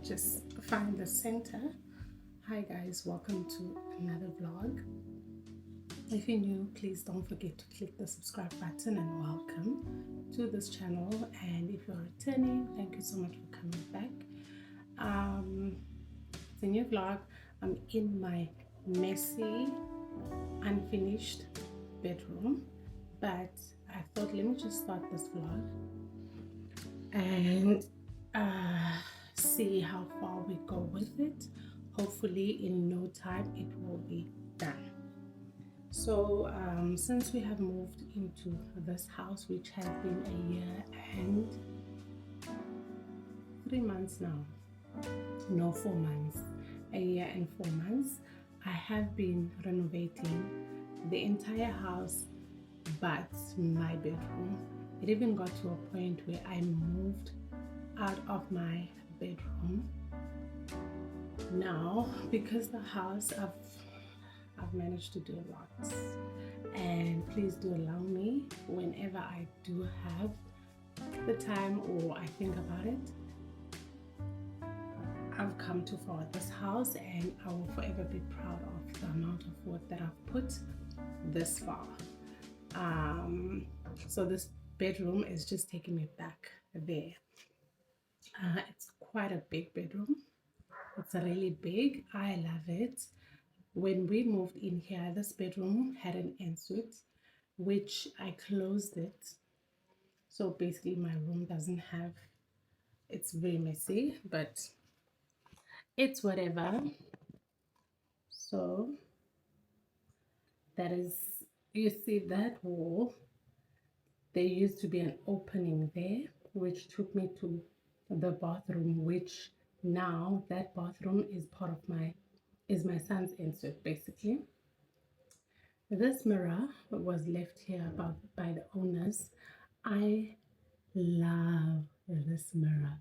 just find the center. Hi guys, welcome to another vlog. If you're new, please don't forget to click the subscribe button and welcome to this channel. And if you're returning, thank you so much for coming back. It's a new vlog. I'm in my messy, unfinished bedroom, but I thought let me just start this vlog and see how far we go with it. Hopefully in no time it will be done. So since we have moved into this house, which has been a year and 3 months now, no, 4 months, a year and 4 months, I have been renovating the entire house but my bedroom. It even got to a point where I moved out of my bedroom. Now, because the house, I've managed to do a lot, and please do allow me whenever I do have the time or I think about it. I've come too far with this house, and I will forever be proud of the amount of work that I've put this far. So this bedroom is just taking me back there. It's quite a big bedroom. It's really big. I love it. When we moved in here, this bedroom had an ensuite, which I closed it. So basically my room doesn't have, it's very messy, but it's whatever. So that is, you see that wall, there used to be an opening there, which took me to the bathroom, which now that bathroom is part of my son's insert. Basically, this mirror was left here by the owners. I love this mirror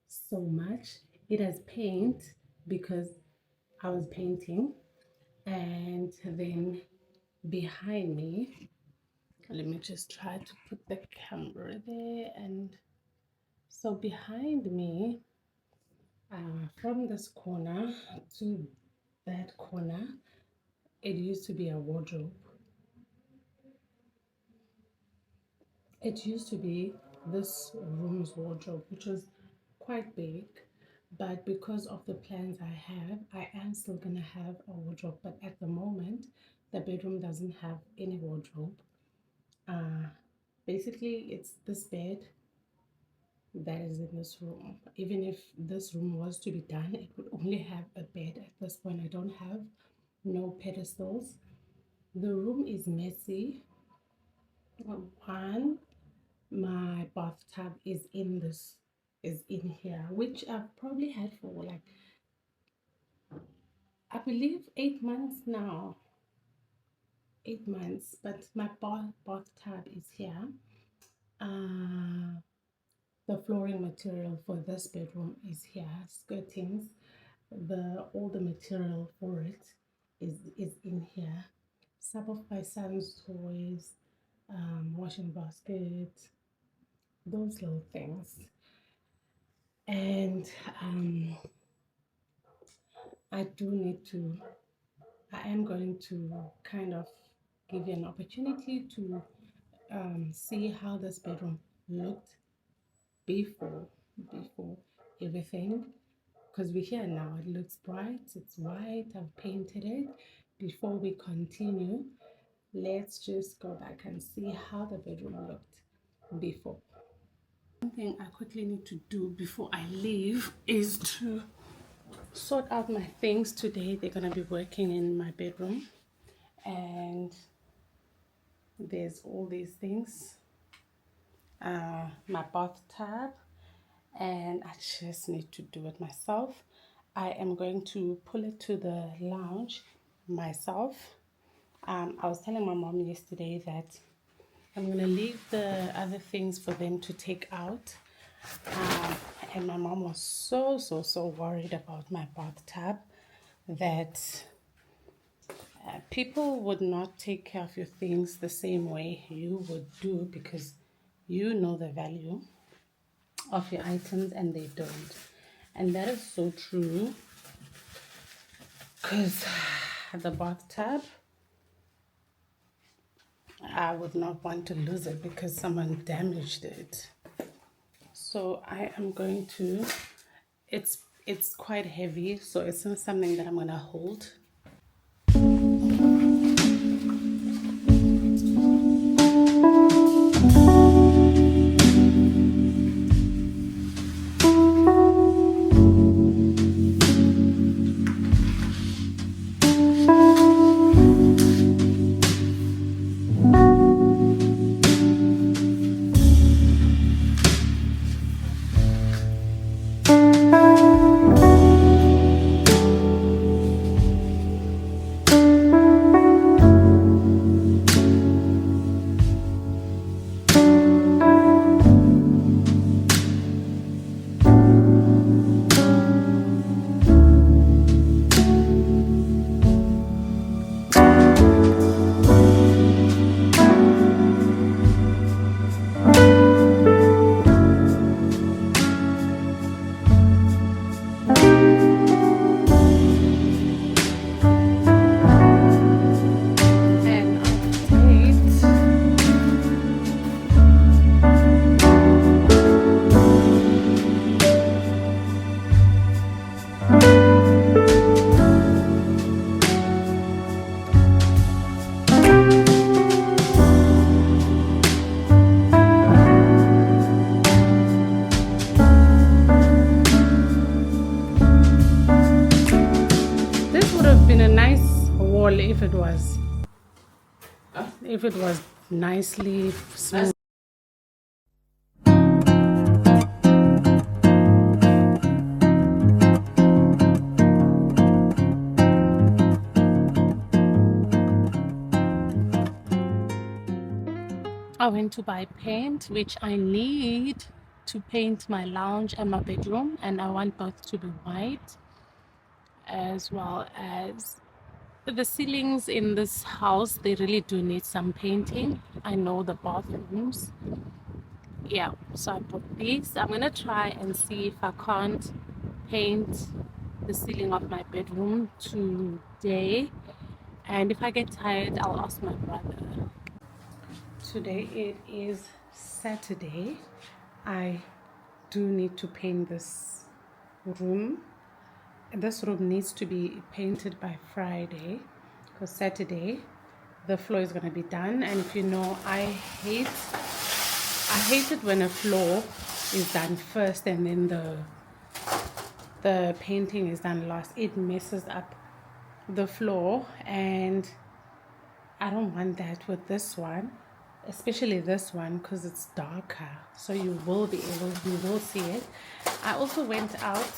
so much. It has paint because I was painting, and then behind me, let me just try to put the camera there. And so behind me, from this corner to that corner, it used to be a wardrobe. It used to be this room's wardrobe, which was quite big, but because of the plans I am still gonna have a wardrobe. But at the moment, the bedroom doesn't have any wardrobe. Basically, it's this bed that is in this room. Even if this room was to be done, it would only have a bed at this point. I don't have no pedestals. The room is messy. One, my bathtub is in here, which I've probably had for like, I believe 8 months now. 8 months, but my bathtub is here. The flooring material for this bedroom is here. Skirtings, all the material for it is in here. Some of my son's toys, washing basket, those little things. And I am going to kind of give you an opportunity to see how this bedroom looked before everything, because we're here now. It looks bright, it's white, I've painted it. Before we continue, let's just go back and see how the bedroom looked before. One thing I quickly need to do before I leave is to sort out my things. Today they're gonna be working in my bedroom, and there's all these things, my bathtub, and I just need to do it myself. I am going to pull it to the lounge myself. I was telling my mom yesterday that I'm gonna leave the other things for them to take out, and my mom was so worried about my bathtub that people would not take care of your things the same way you would do, because you know the value of your items and they don't. And that is so true, because the bathtub, I would not want to lose it because someone damaged it. So I am going to, it's quite heavy, so it's not something that I'm gonna hold. And update. This would have been a nice wall if it was nicely smooth. I went to buy paint, which I need to paint my lounge and my bedroom, and I want both to be white, as well as the ceilings in this house. They really do need some painting. I know the bathrooms. Yeah, so I bought these. I'm gonna try and see if I can't paint the ceiling of my bedroom today, and if I get tired, I'll ask my brother. Today it is Saturday. I do need to paint this room. This room needs to be painted by Friday, because Saturday the floor is going to be done. And if you know, I hate it when a floor is done first and then the painting is done last. It messes up the floor, and I don't want that with this one, especially this one, because it's darker, so you will see it. I also went out.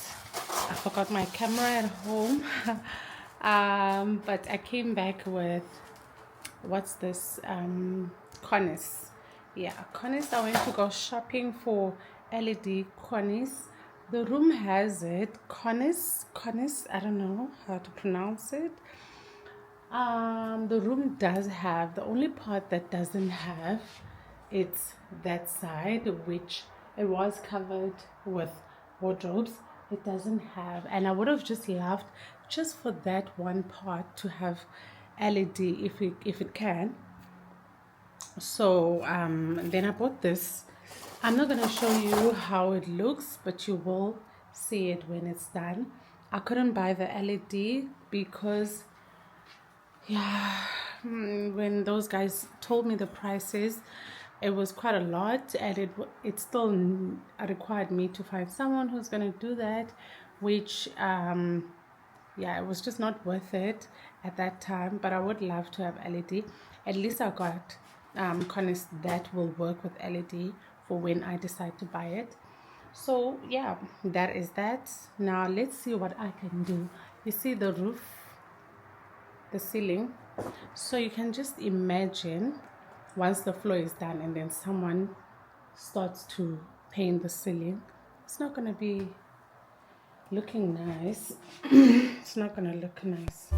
I forgot my camera at home. But I came back with, what's this, cornice. Yeah, cornice. I went to go shopping for LED cornice. The room has it, cornice, I don't know how to pronounce it. The room does have, the only part that doesn't have, it's that side, which it was covered with wardrobes. It doesn't have, and I would have just loved just for that one part to have LED if it can. So then I bought this. I'm not going to show you how it looks, but you will see it when it's done. I couldn't buy the LED because, yeah, when those guys told me the prices, it was quite a lot, and it still required me to find someone who's going to do that, which yeah, it was just not worth it at that time. But I would love to have LED. At least I got cornice that will work with LED for when I decide to buy it. So yeah, that is that. Now let's see what I can do. You see the roof, the ceiling, so you can just imagine once the floor is done and then someone starts to paint the ceiling, it's not going to be looking nice. It's not going to look nice.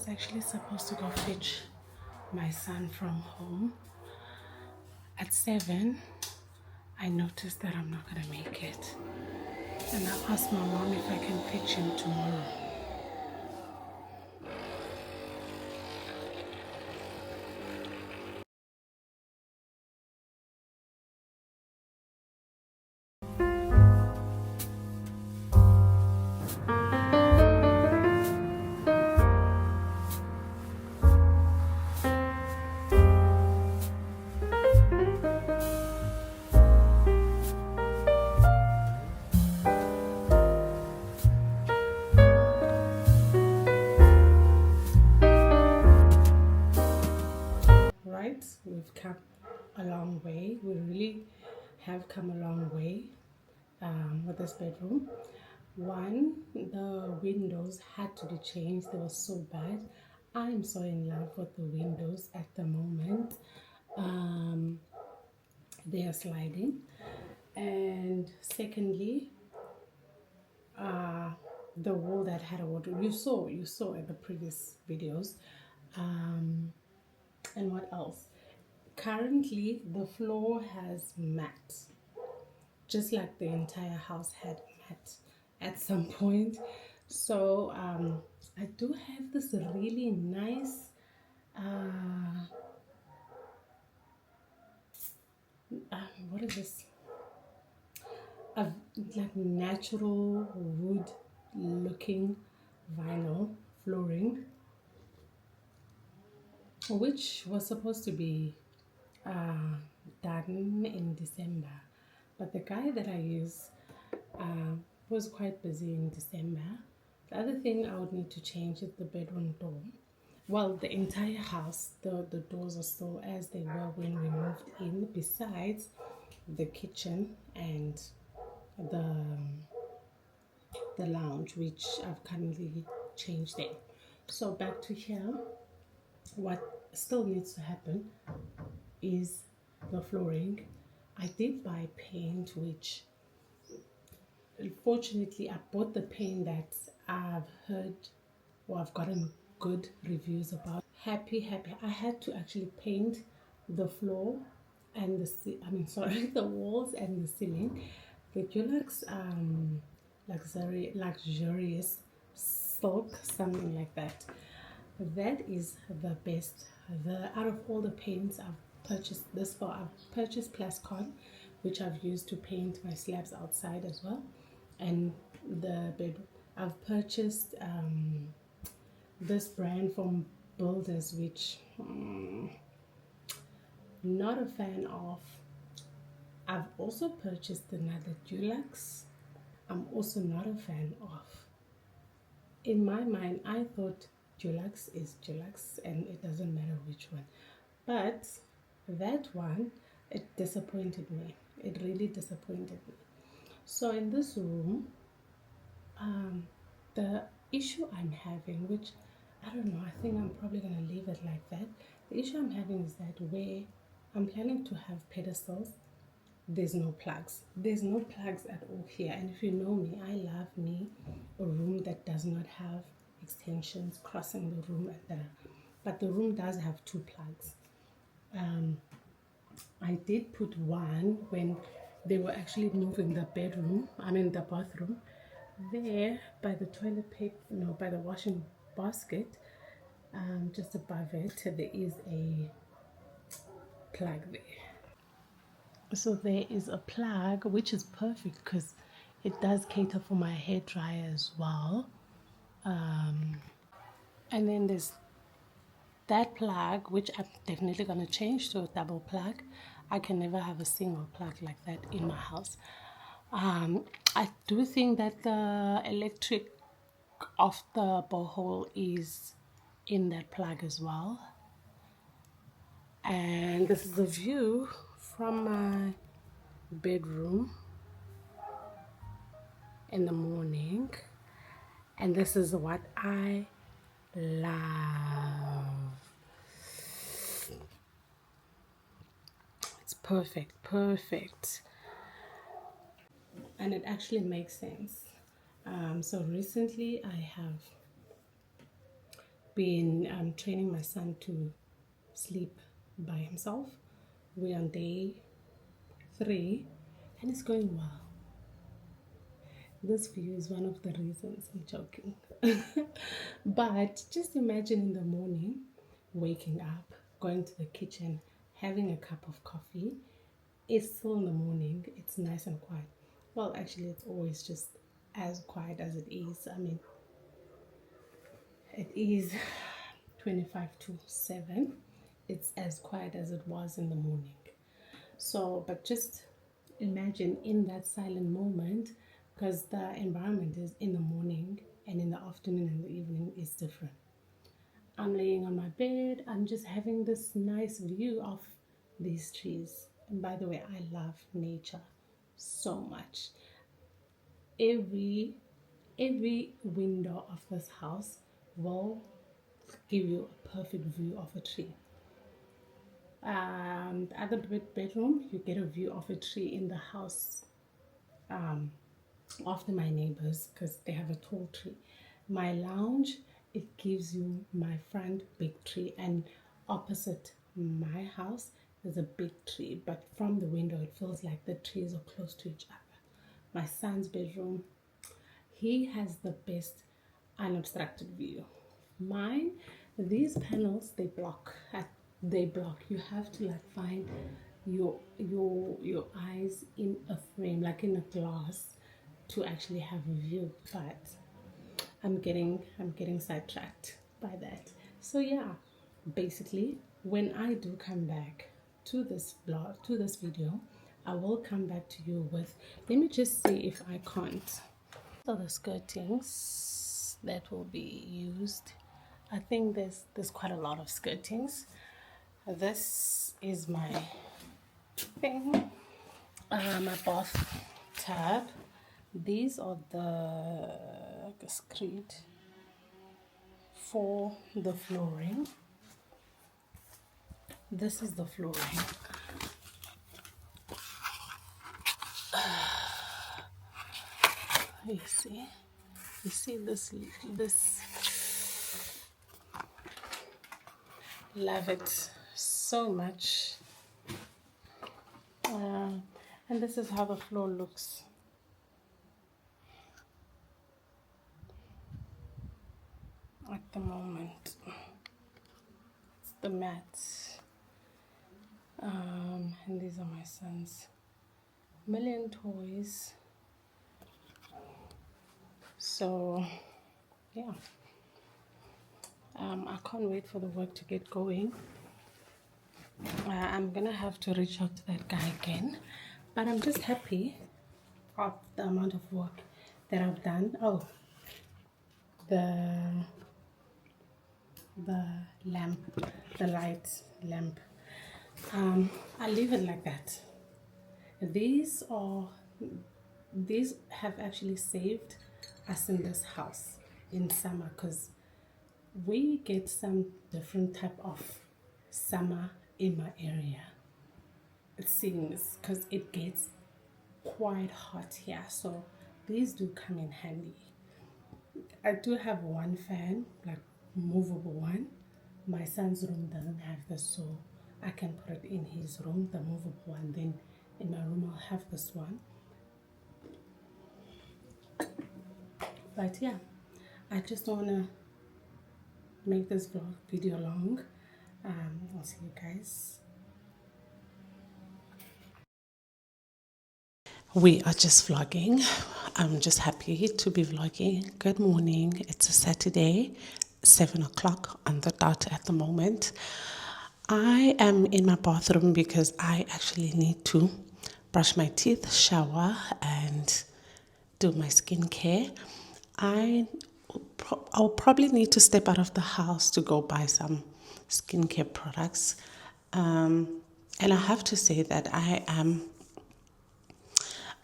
was actually supposed to go fetch my son from home at 7. I noticed that I'm not gonna make it, and I asked my mom if I can fetch him tomorrow. Right, we've come a long way. We really have come a long way with this bedroom. One, the windows had to be changed. They were so bad. I'm so in love with the windows at the moment. They are sliding. And secondly, the wall that had a wardrobe. You saw in the previous videos. And what else? Currently, the floor has mat, just like the entire house had mat at some point. So I do have this really nice what is this? A like natural wood looking vinyl flooring, which was supposed to be done in December, but the guy that I use was quite busy in December. The other thing I would need to change is the bedroom door. Well, the entire house, the doors are still as they were when we moved in, besides the kitchen and the the lounge, which I've currently changed in. So back to here, what still needs to happen is the flooring. I did buy paint, which unfortunately I bought the paint that I've heard or I've gotten good reviews about. Happy. I had to actually paint the floor and the walls and the ceiling. The Dulux luxurious silk, something like that. That is the best. The out of all the paints I've purchased this far, I've purchased Plascon, which I've used to paint my slabs outside as well, and the bed. I've purchased this brand from Builders, which not a fan of. I've also purchased another Dulux. I'm also not a fan of. In my mind, I thought Dulux is Dulux and it doesn't matter which one. But that one, it disappointed me. It really disappointed me. So in this room, the issue I'm having, which I don't know, I think I'm probably going to leave it like that. The issue I'm having is that where I'm planning to have pedestals, there's no plugs. There's no plugs at all here. And if you know me, I love me a room that does not have extensions crossing the room but the room does have 2 plugs. I did put one when they were actually moving the the bathroom there by the toilet paper, no, by the washing basket. Just above it, there is a plug there. So there is a plug, which is perfect because it does cater for my hair dryer as well. And then there's that plug, which I'm definitely going to change to a double plug. I can never have a single plug like that in my house. I do think that the electric of the borehole is in that plug as well. And this is the view from my bedroom in the morning. And this is what I love. It's perfect. And it actually makes sense. So recently I have been training my son to sleep by himself. We're on day 3 and it's going well. This view is one of the reasons. I'm joking. But just imagine in the morning, waking up, going to the kitchen, having a cup of coffee. It's still in the morning, it's nice and quiet. Well, actually, it's always just as quiet as it is. I mean, it is 25 to 7. It's as quiet as it was in the morning. So, but just imagine in that silent moment, because the environment is in the morning and in the afternoon and the evening is different. I'm laying on my bed, I'm just having this nice view of these trees. And by the way, I love nature so much. Every window of this house will give you a perfect view of a tree. The other bedroom, you get a view of a tree in the house after my neighbors, because they have a tall tree. My lounge, it gives you my front big tree, and opposite my house there's a big tree, but from the window it feels like the trees are close to each other. My son's bedroom, he has the best unobstructed view. Mine, these panels, they block. You have to like find your eyes in a frame, like in a glass, to actually have a view. But I'm getting sidetracked by that. So yeah, basically, when I do come back to this video, I will come back to you with, let me just see if I can't. So the skirtings that will be used, I think there's quite a lot of skirtings. This is my thing, my bath tab. These are the screed for the flooring. This is the flooring. You see this, love it so much. And this is how the floor looks. At the moment, it's the mats. And these are my son's million toys. So yeah, I can't wait for the work to get going. I'm gonna have to reach out to that guy again, but I'm just happy of the amount of work that I've done. Oh, the lamp, the light lamp, I'll leave it like that. These have actually saved us in this house in summer, because we get some different type of summer in my area. It seems, because it gets quite hot here, so these do come in handy. I do have one fan, like movable one. My son's room doesn't have this, so I can put it in his room, the movable one. Then in my room I'll have this one. But yeah, I just want to make this video long. I'll see you guys. We are just vlogging. I'm just happy to be vlogging. Good morning. It's a Saturday, 7 o'clock on the dot at the moment. I am in my bathroom because I actually need to brush my teeth, shower, and do my skincare. I'll probably need to step out of the house to go buy some skincare products. And I have to say that I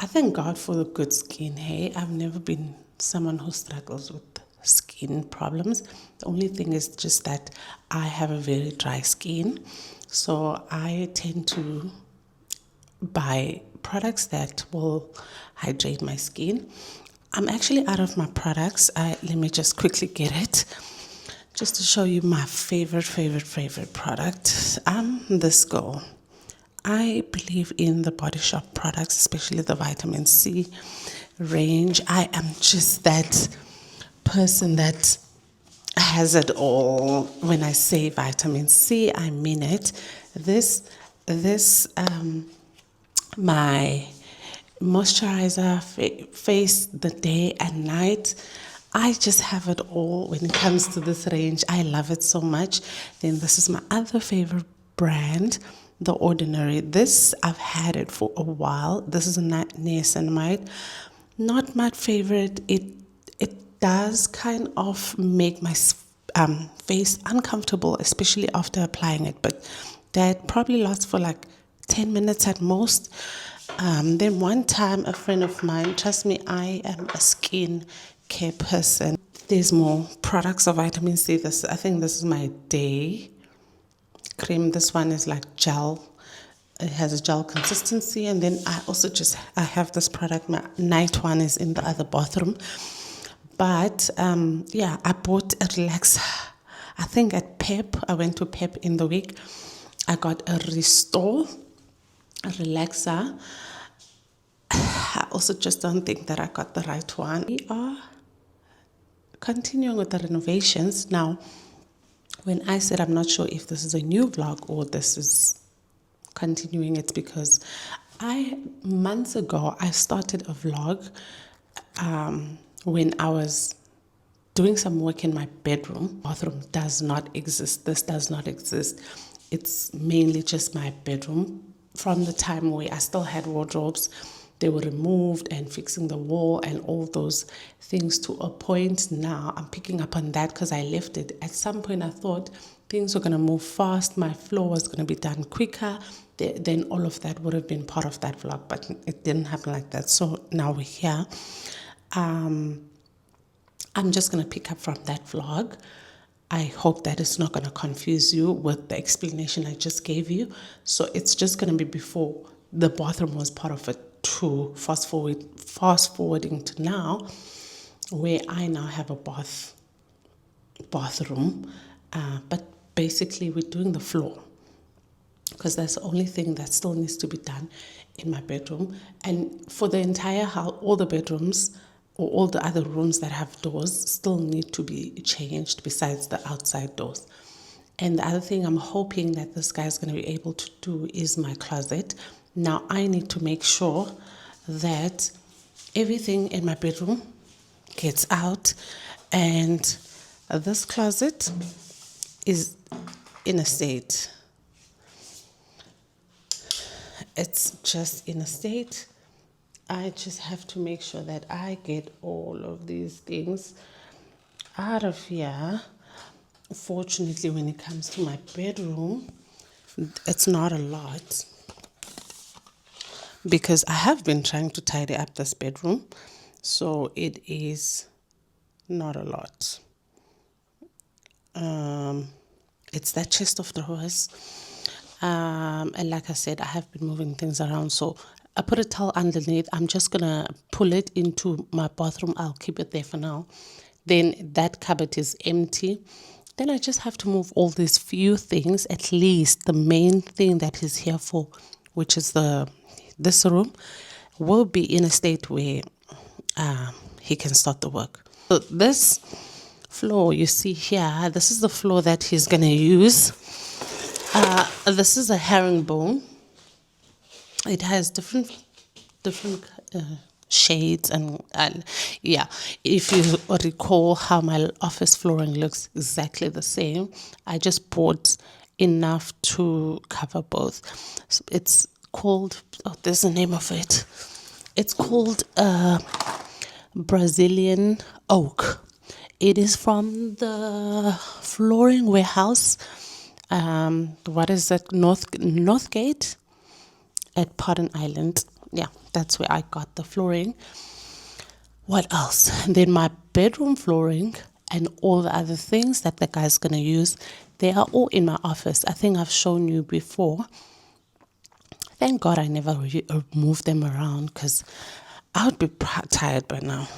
thank God for the good skin. Hey, I've never been someone who struggles with skin problems. The only thing is just that I have a very dry skin, so I tend to buy products that will hydrate my skin. I'm actually out of my products. Let me just quickly get it. just to show you my favorite product. I'm this girl. I believe in the Body Shop products, especially the vitamin C range. I am just that person that has it all. When I say vitamin C, I mean it. This my moisturizer, face the day and night. I just have it all when it comes to this range. I love it so much. Then this is my other favorite brand, The Ordinary. This, I've had it for a while. This is a niacinamide. Not my favorite. It does kind of make my face uncomfortable, especially after applying it. But that probably lasts for like 10 minutes at most. Then one time, a friend of mine, trust me, I am a skin care person. There's more products of vitamin C. I think this is my day cream. This one is like gel. It has a gel consistency. And then I have this product. My night one is in the other bathroom. But yeah, I bought a relaxer. I think at Pep, I went to Pep in the week. I got a Restore, a relaxer. I also just don't think that I got the right one. We are continuing with the renovations. Now, when I said I'm not sure if this is a new vlog or this is continuing, it's because months ago, I started a vlog when I was doing some work in my bedroom. Bathroom does not exist. This does not exist. It's mainly just my bedroom. From the time where I still had wardrobes, they were removed, and fixing the wall and all those things to a point. Now I'm picking up on that because I left it. At some point I thought things were going to move fast. My floor was going to be done quicker. Then all of that would have been part of that vlog, but it didn't happen like that. So now we're here. I'm just going to pick up from that vlog. I hope that it's not going to confuse you with the explanation I just gave you. So it's just going to be before the bathroom was part of it, to fast forwarding to now, where I now have a bathroom. But basically we're doing the floor, because that's the only thing that still needs to be done in my bedroom. And for the entire house, all the bedrooms or all the other rooms that have doors still need to be changed besides the outside doors. And the other thing I'm hoping that this guy is going to be able to do is my closet. Now I need to make sure that everything in my bedroom gets out, and this closet is in a state. It's just in a state. I just have to make sure that I get all of these things out of here. Fortunately, when it comes to my bedroom, it's not a lot, because I have been trying to tidy up this bedroom, so it is not a lot. It's that chest of drawers, and like I said, I have been moving things around, so I put a towel underneath. I'm just gonna pull it into my bathroom. I'll keep it there for now. Then that cupboard is empty. Then I just have to move all these few things, at least the main thing that is here for, which is this room, will be in a state where he can start the work. So this floor you see here, this is the floor that he's gonna use. This is a herringbone. It has different shades, and yeah, if you recall how my office flooring looks exactly the same, I just bought enough to cover both. So it's called, there's the name of it. It's called Brazilian oak. It is from the Flooring Warehouse. What is that? Northgate at Pardon Island. Yeah, that's where I got the flooring. What else? And then my bedroom flooring and all the other things that the guy's gonna use, they are all in my office. I think I've shown you before. Thank God I never moved them around, because I would be tired by now.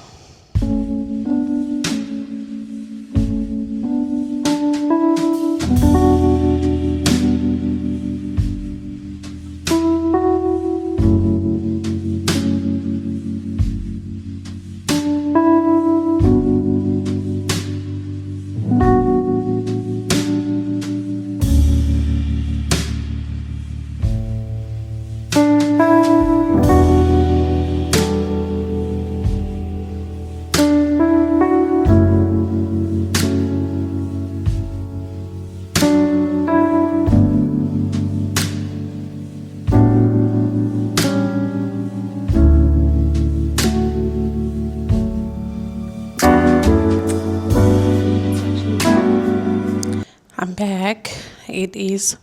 I'm back. It is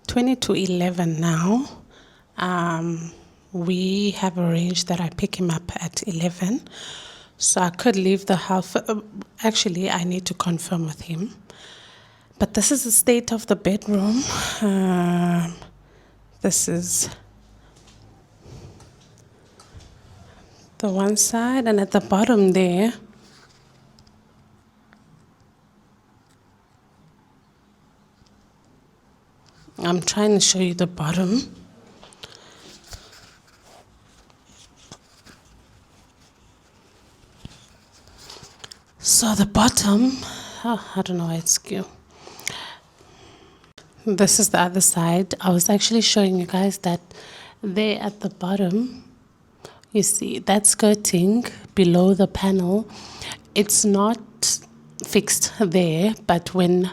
20 to 11 now. We have arranged that I pick him up at 11. So I could leave the house. Actually, I need to confirm with him. But this is the state of the bedroom. This is the one side, and at the bottom there, I'm trying to show you the bottom. So the bottom, I don't know why it's skew. This is the other side. I was actually showing you guys that there at the bottom, you see that skirting below the panel, it's not fixed there, but when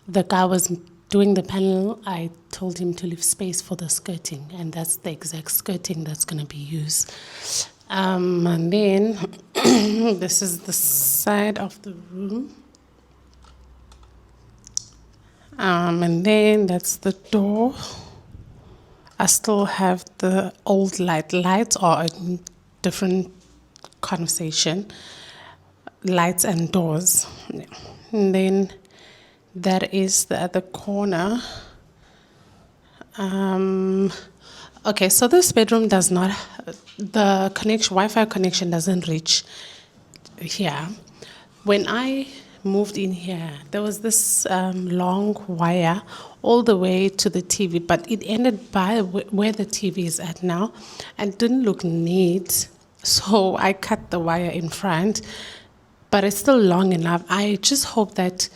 the guy was doing the panel, I told him to leave space for the skirting, and that's the exact skirting that's going to be used. And then this is the side of the room. And then that's the door. I still have the old lights are a different conversation. Lights and doors. Yeah. And then that is the other corner. Okay, so this bedroom does not, the Wi-Fi connection doesn't reach here. When I moved in here, there was this long wire all the way to the TV, but it ended by where the TV is at now and didn't look neat. So I cut the wire in front, but it's still long enough. I just hope that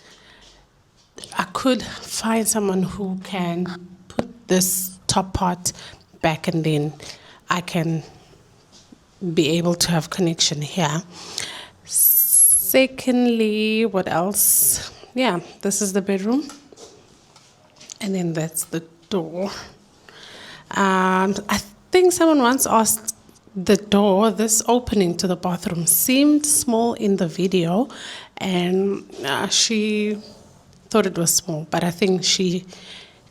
I could find someone who can put this top part back, and then I can be able to have connection here. Secondly, what else? Yeah, this is the bedroom, and then that's the door. I think someone once asked the door, this opening to the bathroom seemed small in the video, and she thought it was small, but I think she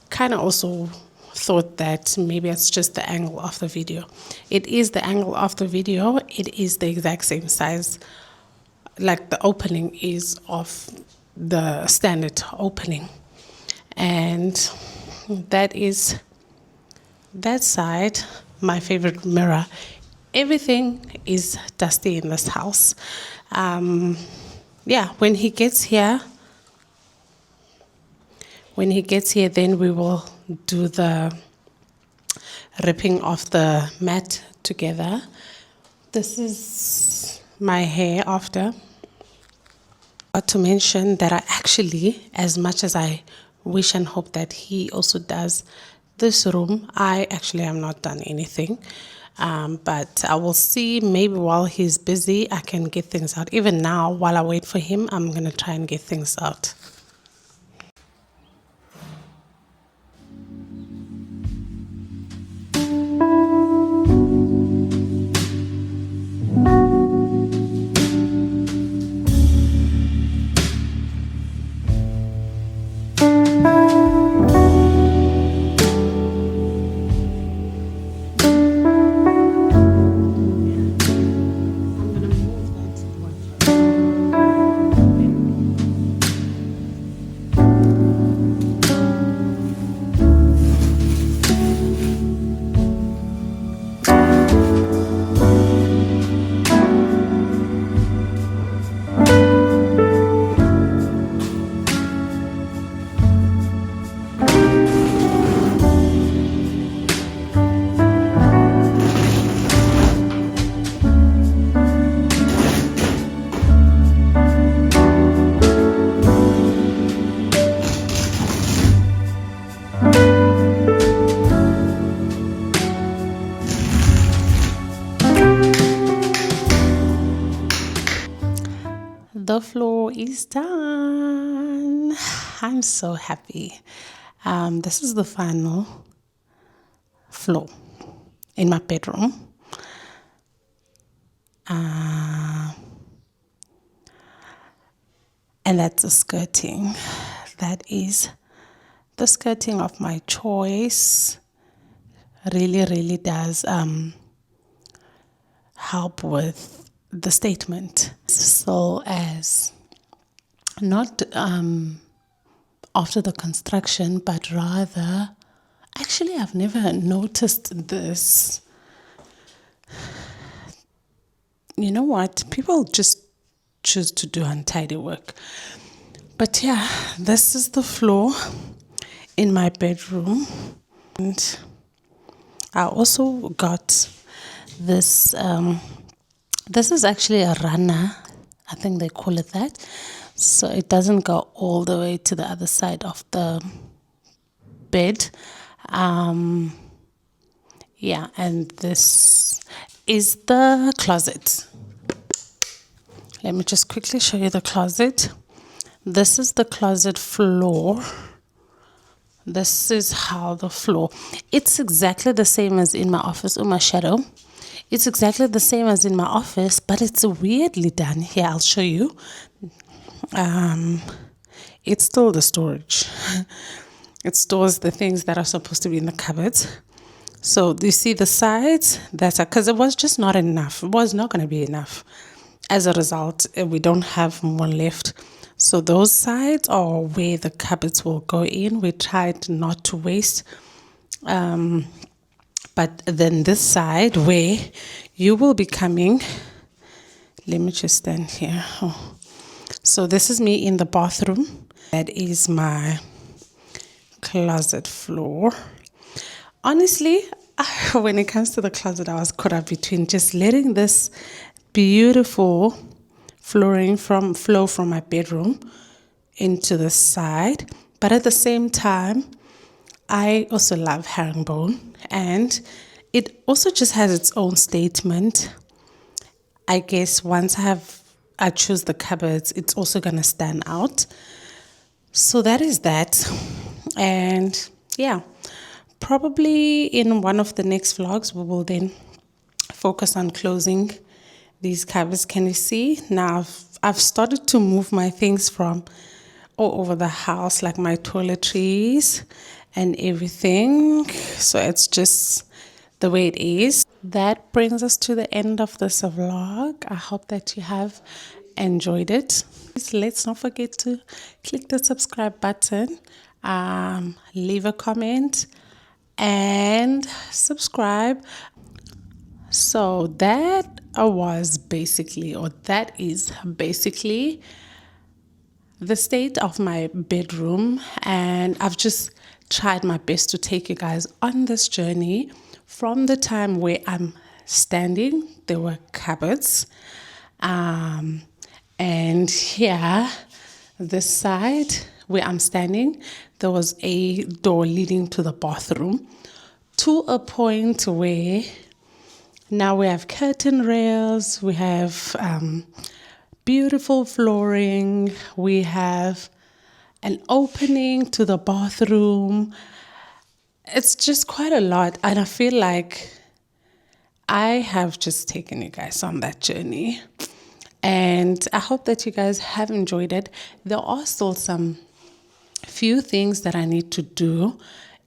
kind of also thought that maybe it's just the angle of the video. It is the angle of the video. It is the exact same size, like the opening is of the standard opening. And that is that side, my favorite mirror. Everything is dusty in this house. Yeah, when he gets here, then we will do the ripping of the mat together. This is my hair after. But to mention that I actually, as much as I wish and hope that he also does this room, I actually have not done anything. But I will see, maybe while he's busy, I can get things out. Even now, while I wait for him, I'm going to try and get things out. The floor is done. I'm so happy. This is the final floor in my bedroom. And that's the skirting. that is the skirting of my choice. Really does help with the statement. So as not after the construction, but rather, actually I've never noticed this. You know what? People just choose to do untidy work. But yeah, this is the floor in my bedroom. And I also got this, this is actually a runner. I think they call it that. So it doesn't go all the way to the other side of the bed. Yeah, and this is the closet. Let me just quickly show you the closet. This is the closet floor. This is how the floor. It's exactly the same as in my office. Oh, my shadow. It's exactly the same as in my office, but it's weirdly done. Here, I'll show you. It's still the storage. It stores the things that are supposed to be in the cupboards. So do you see the sides? That's because it was just not enough. It was not going to be enough. As a result, we don't have more left. So those sides are where the cupboards will go in. We tried not to waste. But then this side where you will be coming, let me just stand here. Oh. So this is me in the bathroom. That is my closet floor. Honestly, when it comes to the closet, I was caught up between just letting this beautiful flooring flow from my bedroom into the side. But at the same time, I also love herringbone, and it also just has its own statement. I guess once I choose the cupboards, it's also gonna stand out. So that is that. And yeah, probably in one of the next vlogs, we will then focus on closing these cupboards. Can you see? Now I've started to move my things from all over the house, like my toiletries and everything. So it's just the way it is. That brings us to the end of this vlog. I hope that you have enjoyed it. Let's not forget to click the subscribe button, leave a comment, and subscribe. So that was basically, or that is basically the state of my bedroom, and I've just tried my best to take you guys on this journey from the time where I'm standing. There were cupboards, and here, this side where I'm standing, there was a door leading to the bathroom, to a point where now we have curtain rails, we have beautiful flooring, we have an opening to the bathroom. It's just quite a lot, and I feel like I have just taken you guys on that journey, and I hope that you guys have enjoyed it. There are still some few things that I need to do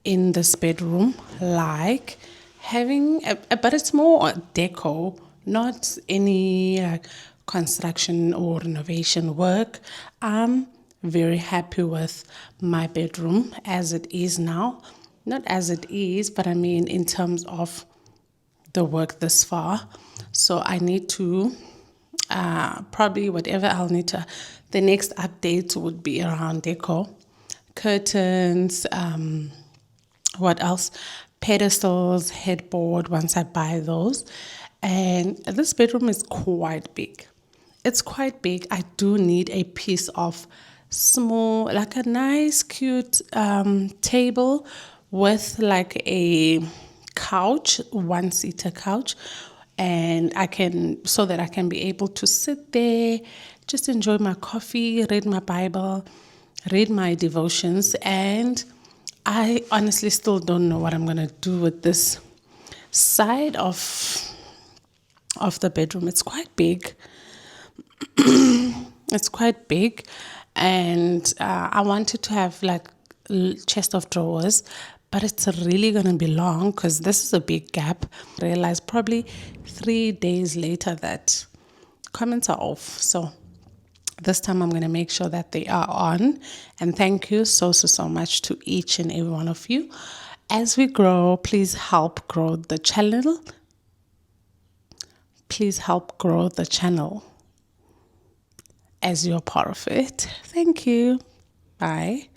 in this bedroom, like having but it's more deco, not any construction or renovation work. I'm very happy with my bedroom as it is now. Not as it is, but I mean in terms of the work this far. So I need to probably whatever I'll need to, the next update would be around deco, curtains, what else, pedestals, headboard once I buy those. And this bedroom is quite big. It's quite big. I do need a piece of small, like a nice cute table with like a couch, one-seater couch, and so that I can be able to sit there, just enjoy my coffee, read my Bible, read my devotions. And I honestly still don't know what I'm gonna do with this side of the bedroom. It's quite big. It's quite big, and I wanted to have like chest of drawers, but it's really gonna be long because this is a big gap. Realized probably 3 days later that comments are off. So this time I'm going to make sure that they are on. And thank you so much to each and every one of you. As we grow, please help grow the channel. Please help grow the channel as you're part of it. Thank you. Bye.